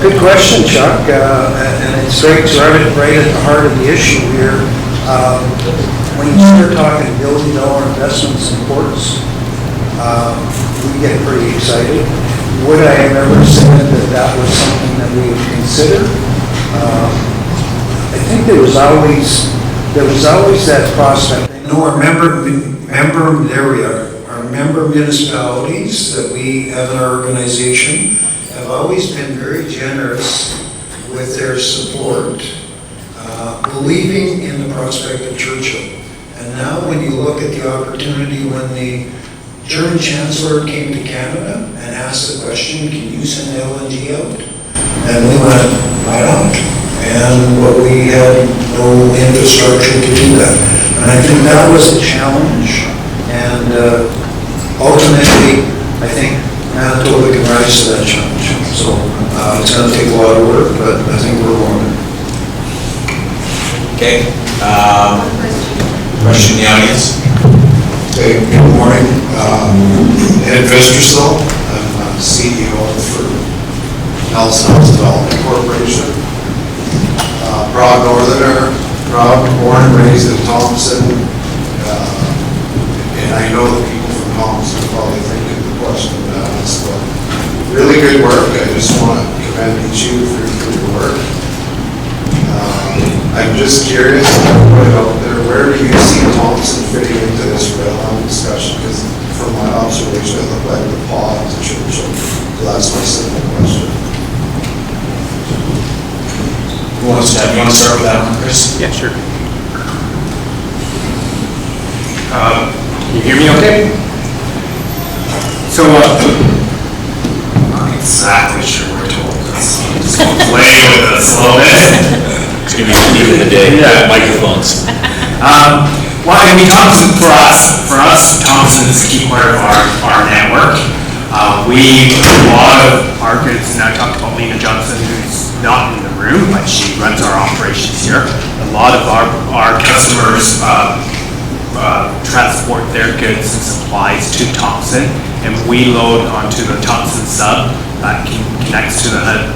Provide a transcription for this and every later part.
Good question, Chuck, and it's great to have it right at the heart of the issue here. When you start talking billion-dollar investments in ports, we get pretty excited. Would I have ever said that that was something that we would consider? I think there was always that prospect. No, our member municipalities that we have in our organization have always been very generous with their support, believing in the prospect of Churchill. And now when you look at the opportunity when the German Chancellor came to Canada and asked the question, can you send LNG out? And we went, why not? And but we had no infrastructure to do that. And I think that was a challenge. And ultimately, I think Manitoba can rise to that challenge. So it's going to take a lot of work, but I think we're on it. Okay. Question in the audience? Hey, good morning. Ed Vesterstall. I'm CEO for Nelson House Development Corporation. Proud Northerner, proud, born and raised in Thompson. And I know that people from Thompson are probably thinking the question about us, but really good work. I just want to commend you for your work. I'm just curious, put it out there, where do you see Thompson fitting into this rail line discussion? Because from my observation, it looked like the pod to Churchill. So that's my simple question. Who wants to start with that one, Chris? Yeah, sure. Can you hear me okay? So, Not exactly sure where to hold this. I'm just going to play with this a little bit. It's going to be the theme of the day. Yeah. Microphones. Well, I mean, Thompson, for us, Thompson is a key part of our network. A lot of our goods, and I talked about Lena Johnson, who's not in the room, but she runs our operations here. A lot of our customers transport their goods and supplies to Thompson, and we load onto the Thompson sub that connects to the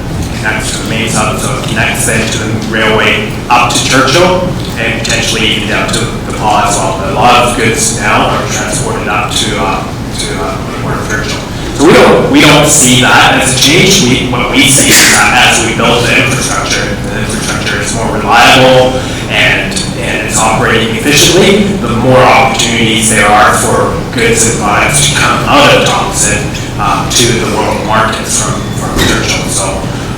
main sub, so it connects then to the railway up to Churchill and potentially even down to the pod as well. But a lot of goods now are transported up to the port of Churchill. So we don't see that as a change. What we see is that as we build the infrastructure is more reliable and it's operating efficiently, the more opportunities there are for goods and products to come out of Thompson to the world markets from Churchill. So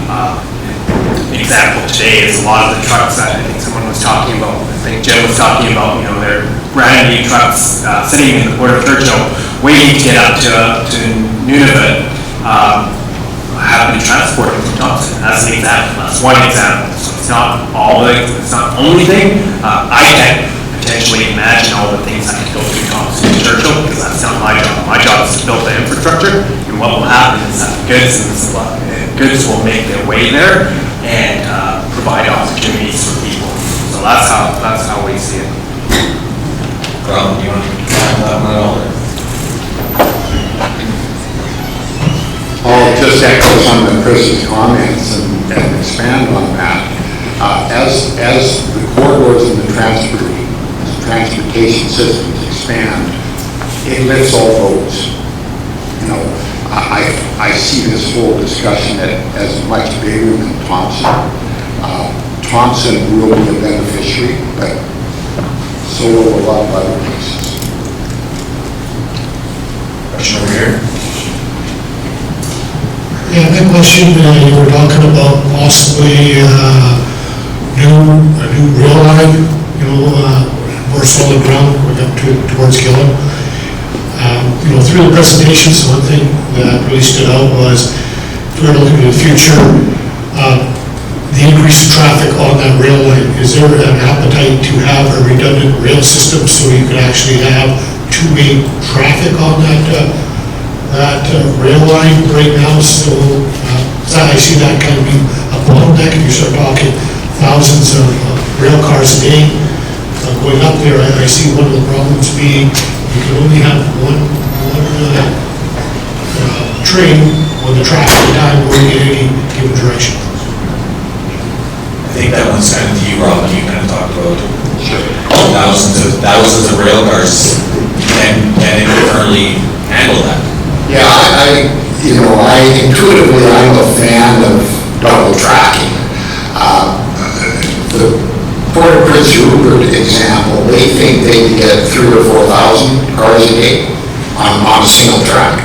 an example today is a lot of the trucks that I think someone was talking about, I think Jim was talking about, they're brand new trucks sitting in the port of Churchill waiting to get up to Nunavut, have been transported from Thompson. That's an example. That's one example. So it's not it's not the only thing. I can't potentially imagine all the things that could go through Thompson to Churchill because that's not my job. My job is to build the infrastructure, and what will happen is that goods will make their way there and provide opportunities for people. So that's how we see it. Rob, do you want to tackle that one at all? I'll just echo some of Chris's comments and expand on that. As the corridors and the transportation systems expand, it lifts all boats. I see this whole discussion as much bigger than Thompson. Thompson will be a beneficiary, but so will a lot of other places. Question over here. Yeah, my question, you were talking about possibly a new rail line, more solid ground going up towards Gillam. Through the presentations, one thing that really stood out was if we were looking at the future, the increase in traffic on that rail line. Is there an appetite to have a redundant rail system so you could actually have two-way traffic on that rail line right now? So I see that kind of being a bottleneck. If you start talking thousands of rail cars a day going up there, I see one of the problems being you can only have one train when the traffic time going in any given direction. I think that one's kind of to you, Rob, you kind of talked about thousands of rail cars. Can it currently handle that? Yeah, intuitively, I'm a fan of double tracking. The Port of Prince Rupert example, they think they can get 3,000 or 4,000 cars a day on a single track.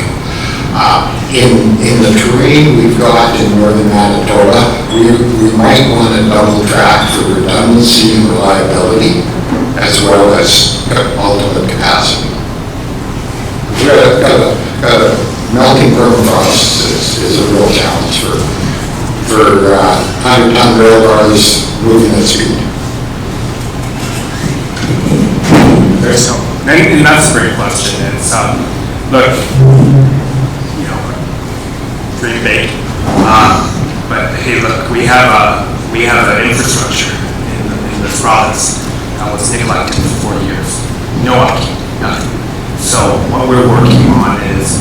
In the terrain we've got in northern Manitoba, we might want to double track for redundancy and reliability, as well as ultimate capacity. We've got a melting permafrost is a real challenge for 100-ton rail cars moving at speed. So, and that's a great question. It's, look, pretty big. But hey, look, we have an infrastructure in this province that was neglected for 4 years. No upkeep, nothing. So what we're working on is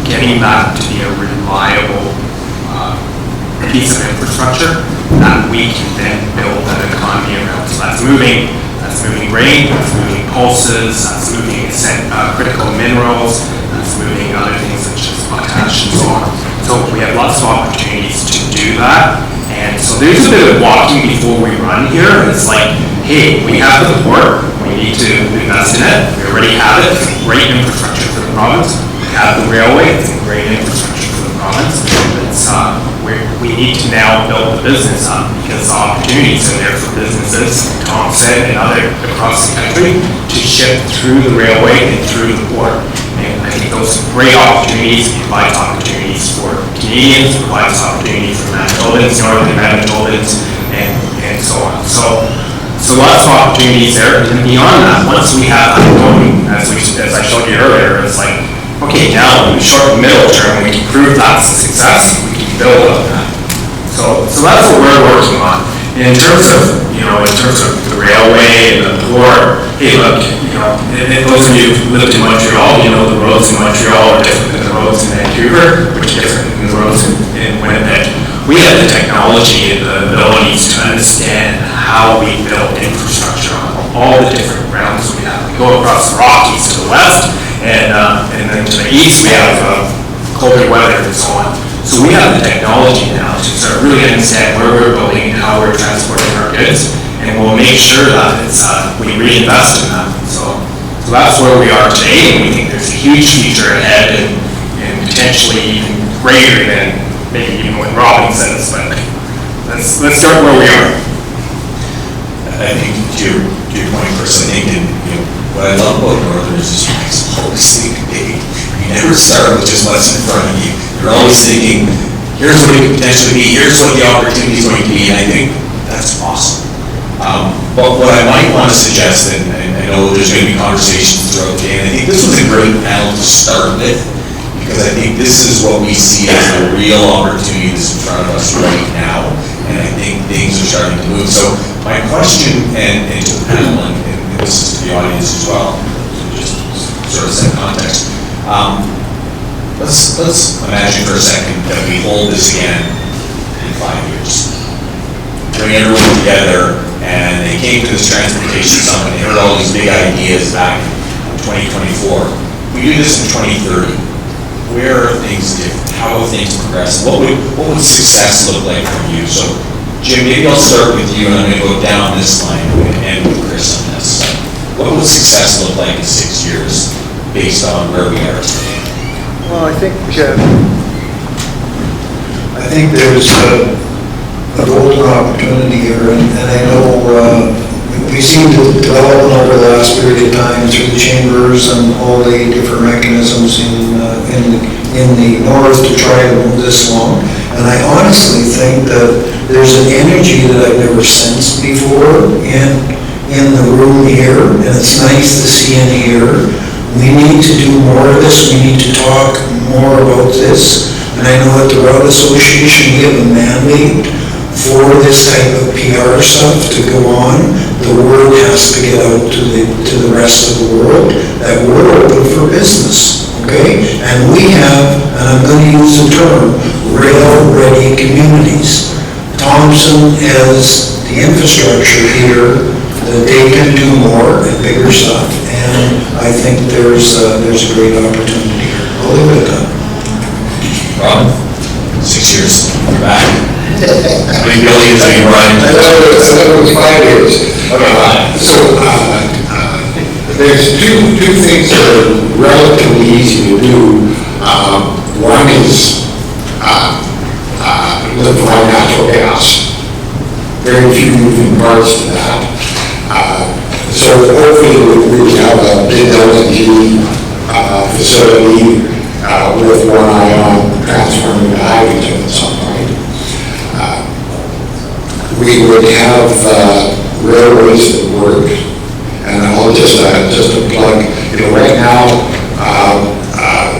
getting that to be a reliable piece of infrastructure that we can then build an economy around. So that's moving grain, that's moving pulses, that's moving critical minerals, that's moving other things such as potash and so on. So we have lots of opportunities to do that. And so there's a bit of walking before we run here. It's like, hey, we have the port, we need to invest in it. We already have it, it's great infrastructure for the province. We have the railway, it's great infrastructure for the province. It's, we need to now build the business up because the opportunities are there for businesses, Tom said, and other across the country to ship through the railway and through the port. And I think those are great opportunities, provides opportunities for Canadians, provides opportunities for Manitobans, Northern Manitobans, and so on. So lots of opportunities there. And beyond that, once we have that going, as I showed you earlier, it's like, okay, now in the short and middle term, we can prove that's a success, we can build on that. So that's what we're working on. In terms of the railway and the port, hey, look, those of you who lived in Montreal, the roads in Montreal are different than the roads in Vancouver, which are different than the roads in Winnipeg. We have the technology and the abilities to understand how we build infrastructure on all the different grounds we have. We go across the Rockies to the west, and then to the east we have colder weather and so on. So we have the technology now to start really understand where we're building and how we're transporting our goods, and we'll make sure that we reinvest in that. So that's where we are today, and we think there's a huge future ahead, and potentially even greater than maybe even what Robin says. But let's start where we are. I think to your point, Chris, I think what I love about Northern is just you guys always think big. You never start with just what's in front of you. You're always thinking, here's what it could potentially be, here's what the opportunity is going to be, and I think that's awesome. But what I might want to suggest, and I know there's going to be conversations throughout the day, and I think this was a great panel to start with, because I think this is what we see as the real opportunity that's in front of us right now, and I think things are starting to move. So my question, and to the panel, and this is to the audience as well, so just sort of set context. Let's imagine for a second that we hold this again in 5 years. Bring everyone together, and they came to this transportation summit and heard all these big ideas back in 2024. We do this in 2030. Where are things different? How have things progressed? What would success look like for you? So, Jim, maybe I'll start with you, and I'm going to go down this line and end with Chris on this. What would success look like in 6 years based on where we are today? Well, I think there's a golden opportunity here, and I know we seem to develop over the last period of time through the chambers and all the different mechanisms in the north to try to move this along. And I honestly think that there's an energy that I've never sensed before in the room here, and it's nice to see and hear. We need to do more of this. We need to talk more about this. And I know at the Route Association, we have a mandate for this type of PR stuff to go on, the word has to get out to the rest of the world that we're open for business, okay? And we have, and I'm going to use the term, rail-ready communities. Thompson has the infrastructure here that they can do more and bigger stuff, and I think there's a great opportunity here. I'll leave it at that. Rob, 6 years, you're back. How many buildings have you run? I thought it was 5 years. There's two things that are relatively easy to do. One is live on natural gas. Very few moving parts to that. So hopefully we would have a big LNG facility with one eye on transforming to hydrogen at some point. We would have railways that work, and I'll just a plug, right now,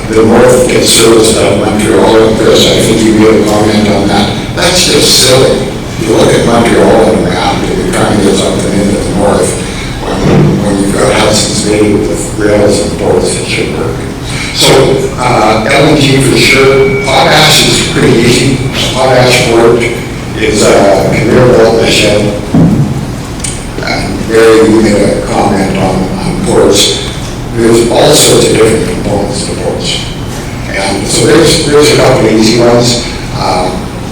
the north gets serviced out of Montreal, and Chris, I think you made a comment on that. That's just silly. You look at Montreal on the map, and you're trying to get something into the north, when you've got Hudson's Bay with rails and ports that should work. So LNG for sure. Potash is pretty easy. Potash port is a conveyor belt in the shed. Barry, you made a comment on ports. There's all sorts of different components to ports. And so there's a couple of easy ones.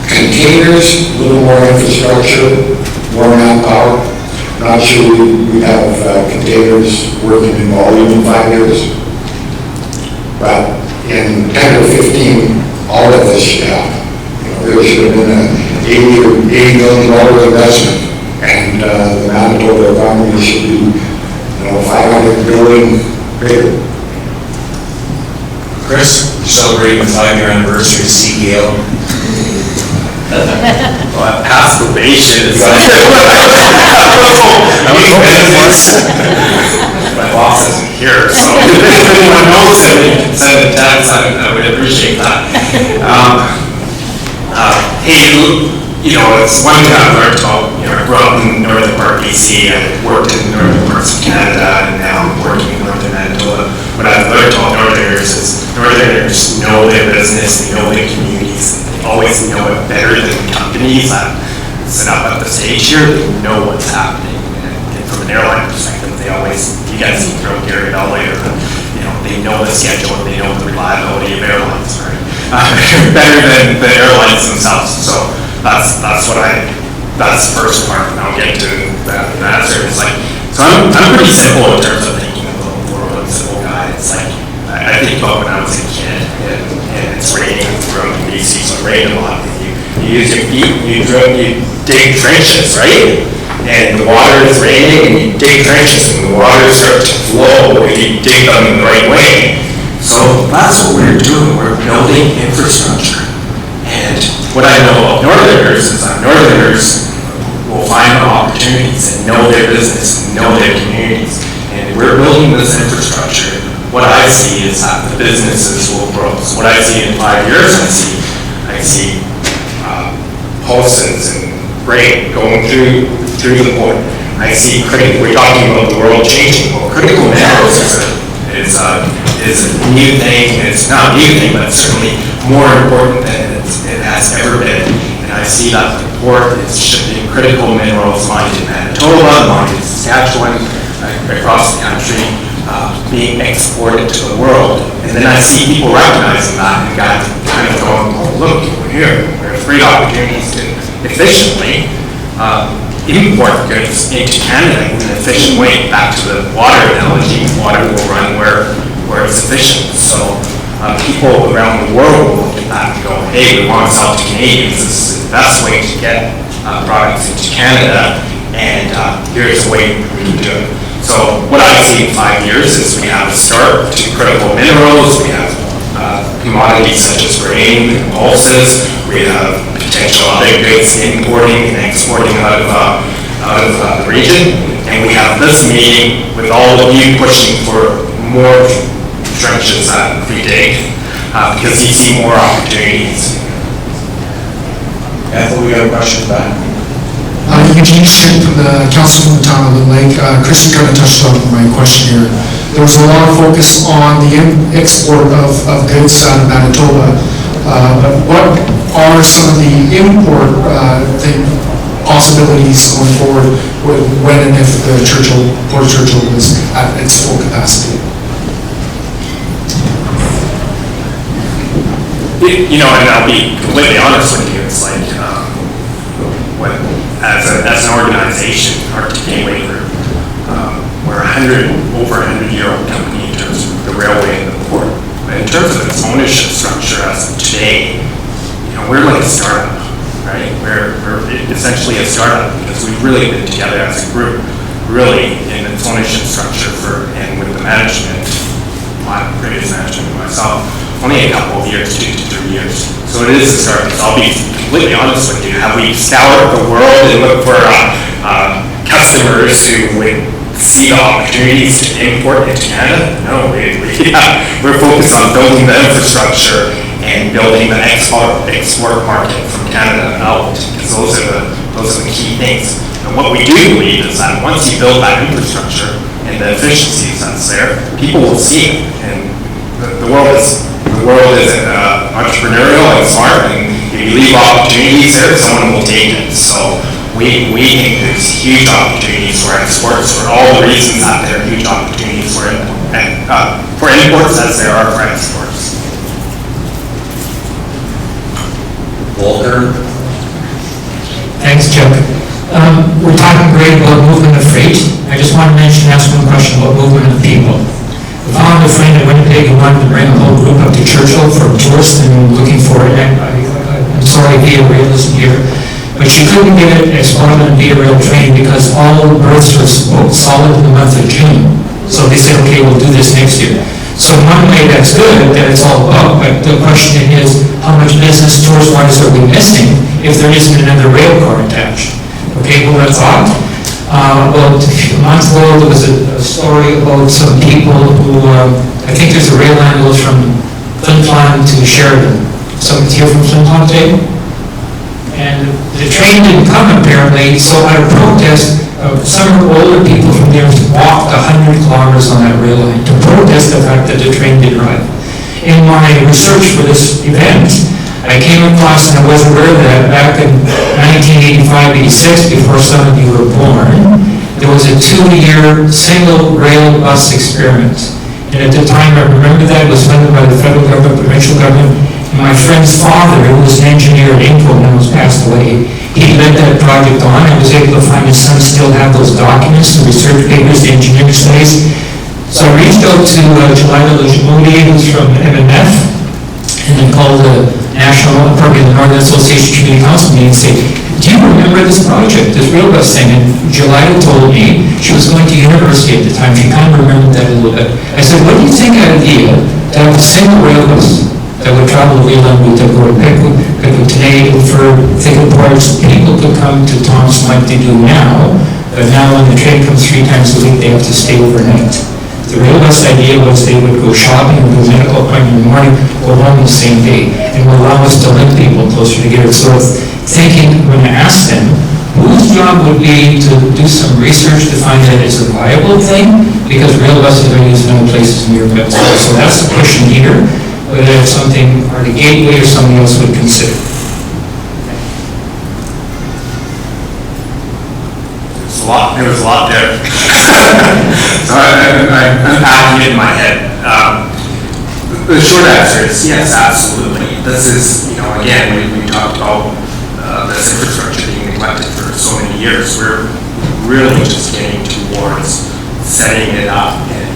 Containers, a little more infrastructure, more manpower. Not sure we have containers working in volume in 5 years. But in 10 or 15, all of this should happen. There should have been an $80 million investment, and the Manitoba economy should be, 500 billion bigger. Chris, you're celebrating the 5-year anniversary of CEL. Well, I passed probation. My boss isn't here, so if anyone knows him, you can send a text. I would appreciate that. Hey, it's one thing I've learned about, I grew up in northern part BC, I worked in northern parts of Canada, and now I'm working in northern Manitoba. What I've learned about northerners is northerners know their business, they know their communities, they always know it better than companies that sit up at the stage here. They know what's happening, and from an airline perspective, you guys can throw Gary Bell later, but they know the schedule and they know the reliability of airlines, right? Better than the airlines themselves. So that's the first part, and I'll get to that answer. It's like, so I'm pretty simple in terms of thinking about the world. I'm a simple guy. It's like, I think about when I was a kid, and it's raining from BC, so it rained a lot. You use your feet, you dig trenches, right? And the water is raining, and you dig trenches, and the water starts to flow if you dig them in the right way. So that's what we're doing. We're building infrastructure. And what I know about northerners is that northerners will find opportunities and know their business and know their communities. And we're building this infrastructure. What I see is that the businesses will grow. So what I see in 5 years, I see pulses and grain going through the port. I see we're talking about the world changing. Well, critical minerals is a new thing. It's not a new thing, but it's certainly more important than it has ever been. And I see that the port is shipping critical minerals mined in Manitoba, mined in Saskatchewan, across the country, being exported to the world. And then I see people recognizing that and kind of going, oh, look, we're here. There's great opportunities to efficiently import goods into Canada in an efficient way. Back to the water analogy, water will run where it's efficient. So people around the world will look at that and go, hey, we want to sell to Canadians. This is the best way to get products into Canada, and here's a way we can do it. So what I see in 5 years is we have a start to critical minerals, we have commodities such as grain and pulses, we have potential other goods importing and exporting out of the region, and we have this meeting with all of you pushing for more trenches that we dig because you see more opportunities. Ethel, we we got a question back. Eugene Ship, the council from the town of Little Lake. Chris kind of touched on my question here. There was a lot of focus on the export of goods out of Manitoba. But what are some of the import possibilities going forward when and if the Port of Churchill is at its full capacity? You know, and I'll be completely honest with you, it's like, as an organization, Arctic Gateway Group, we're over 100-year-old company in terms of the railway and the port. But in terms of its ownership structure as of today, you know, we're like a startup, right? We're essentially a startup because we've really been together as a group, really in its ownership structure and with the management, my previous management and myself, only a couple of years, 2 to 3 years. So it is a startup. So I'll be completely honest with you. Have we scoured the world and looked for customers who would see the opportunities to import into Canada? No, we're focused on building the infrastructure and building the export market from Canada out, because those are the key things. And what we do believe is that once you build that infrastructure and the efficiencies that's there, people will see it. And the world is entrepreneurial and smart, and if you leave opportunities there, someone will take it. So we think there's huge opportunities for exports for all the reasons that there are huge opportunities for imports as there are for exports. Walter? Thanks, Chuck. We're talking great about movement of freight. I just want to ask one question about movement of people. I found a friend in Winnipeg who wanted to bring a whole group up to Churchill for tourists and looking for it. I'm sorry, Via Rail isn't here. But she couldn't get it as part of the Via Rail train because all berths were booked solid in the month of June. So they said, okay, we'll do this next year. So in one way, that's good that it's all booked, but the question is, how much business tourist-wise are we missing if there isn't another rail car attached? Okay, well, that's odd. Well, a month ago, there was a story about some people who, I think there's a rail line goes from Flin Flon to Sheridan. Someone's here from Flin Flon today? And the train didn't come apparently, so out of protest, some older people from there walked 100 kilometers on that rail line to protest the fact that the train didn't arrive. In my research for this event, I came across, and I wasn't aware of that, back in 1985-86, before some of you were born, there was a 2-year single rail bus experiment. And at the time, I remember that it was funded by the federal government, provincial government, and my friend's father, who was an engineer at Inco and was passed away, he led that project on. I was able to find his son still have those documents, the research papers, the engineering studies. So I reached out to Jalila Lajmoudi, who's from MMF, and then called the National, probably the Northern Association Community Council meeting and say, do you remember this project, this rail bus thing? And Jalila told me, she was going to university at the time, she kind of remembered that a little bit. I said, what do you think of the idea to have a single rail bus that would travel the Wheeland route, that would pick up today for thicker parts? People could come to Thompson like they do now, but now when the train comes 3 times a week, they have to stay overnight. The rail bus idea was they would go shopping and go medical appointment in the morning, go home the same day, and will allow us to link people closer together. So thinking, when I asked them, whose job would be to do some research to find that it's a viable thing, because rail buses are used in other places near Bedford. So that's the question here, whether it's something or the Gateway or somebody else would consider. There was a lot there. So I'm unpacking it in my head. The short answer is yes, absolutely. This is, again, we talked about this infrastructure being neglected for so many years. We're really just getting towards setting it up and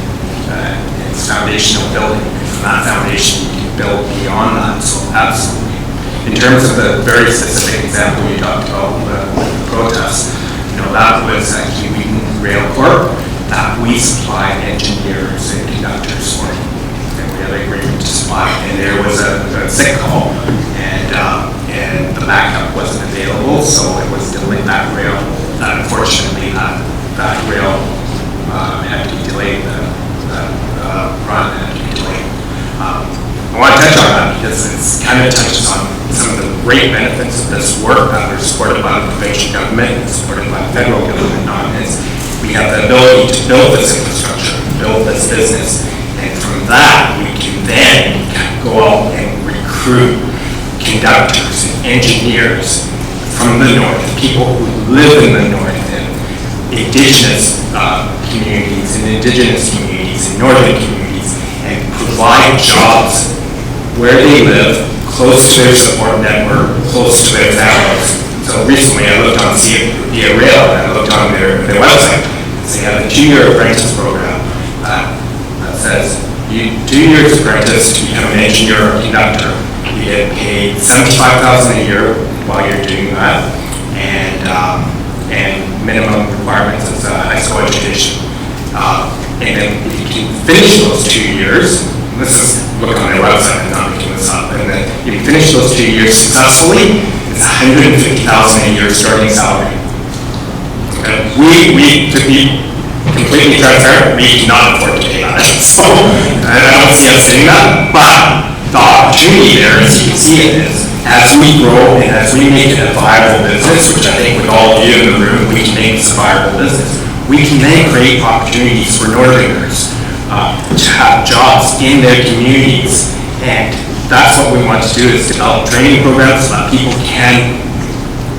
its foundational building. And from that foundation, we can build beyond that. So absolutely. In terms of the very specific example you talked about, the protest, that was at Kiwi Rail Corp, that we supplied engineers and conductors for, and we had an agreement to supply. And there was a sick call, and the backup wasn't available, so it was delayed. That rail, unfortunately, that rail had to be delayed. That run had to be delayed. I want to touch on that because it kind of touches on some of the great benefits of this work that are supported by the provincial government and supported by the federal government on is we have the ability to build this infrastructure, build this business, and from that we can then go out and recruit conductors and engineers from the north, people who live in the north, and indigenous communities and northern communities, and provide jobs where they live, close to their support network, close to their families. So recently I looked on Via Rail and I looked on their website. So they have a 2-year apprentice program that says, 2 years apprentice to become an engineer or conductor. You get paid $75,000 a year while you're doing that, and minimum requirements is high school education. And then if you can finish those 2 years, this is look on their website, I'm not making this up, and then if you finish those 2 years successfully, it's $150,000 a year starting salary. Okay. We to be completely transparent, we cannot afford to pay that. So I don't see us saying that, but the opportunity there, as you can see it, is as we grow and as we make it a viable business, which I think with all of you in the room, we can make this a viable business. We can then create opportunities for Northerners to have jobs in their communities, and that's what we want to do, is develop training programs so that people can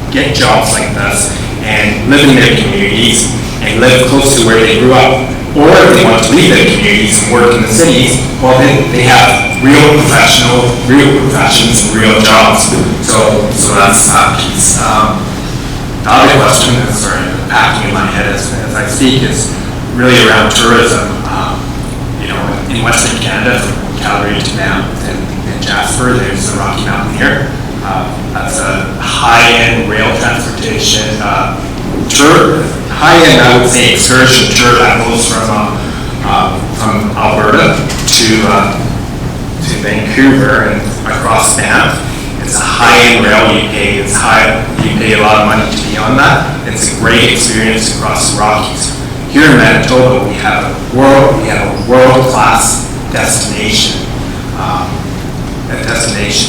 get jobs like this and live in their communities and live close to where they grew up. Or if they want to leave their communities and work in the cities, well then they have real professions and real jobs. So that's that piece. The other question is, sorry, packing in my head as I speak, is really around tourism. In Western Canada, from Calgary to Banff and Jasper, there's the Rocky Mountaineer. That's a high-end rail transportation tour. High-end, I would say, excursion tour that goes from Alberta to Vancouver and across Banff. It's a high-end rail. You pay a lot of money to be on that. It's a great experience across the Rockies. Here in Manitoba, we have a world-class destination,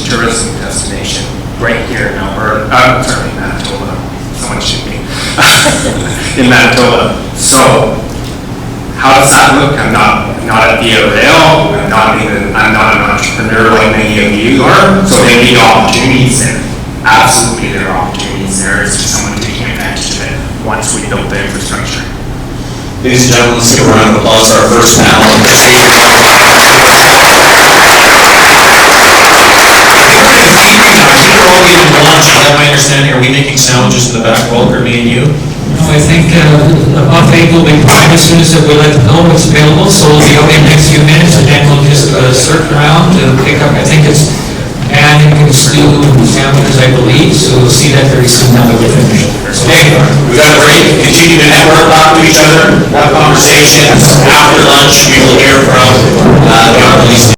tourism destination, right here in Alberta. Sorry, Manitoba. Someone shoot me. In Manitoba. So, how does that look? I'm not at Via Rail. I'm not an entrepreneur like many of you are. So there may be opportunities there. Absolutely, there are opportunities there. It's just someone taking advantage of it once we build the infrastructure. Ladies and gentlemen, let's give a round of applause for our first panel. Before all we get into lunch, is that my understanding? Are we making sandwiches in the back, Walker, me and you? No, I think the buffet will be fine as soon as we let them know what's available, so we'll be out in the next few minutes, and then we'll just circle around and pick up, I think it's pan and stew sandwiches, I believe, so we'll see that very soon now that we're finished. Okay, we've got a break, continue to network, talk to each other, have conversations. After lunch, we will hear from the police.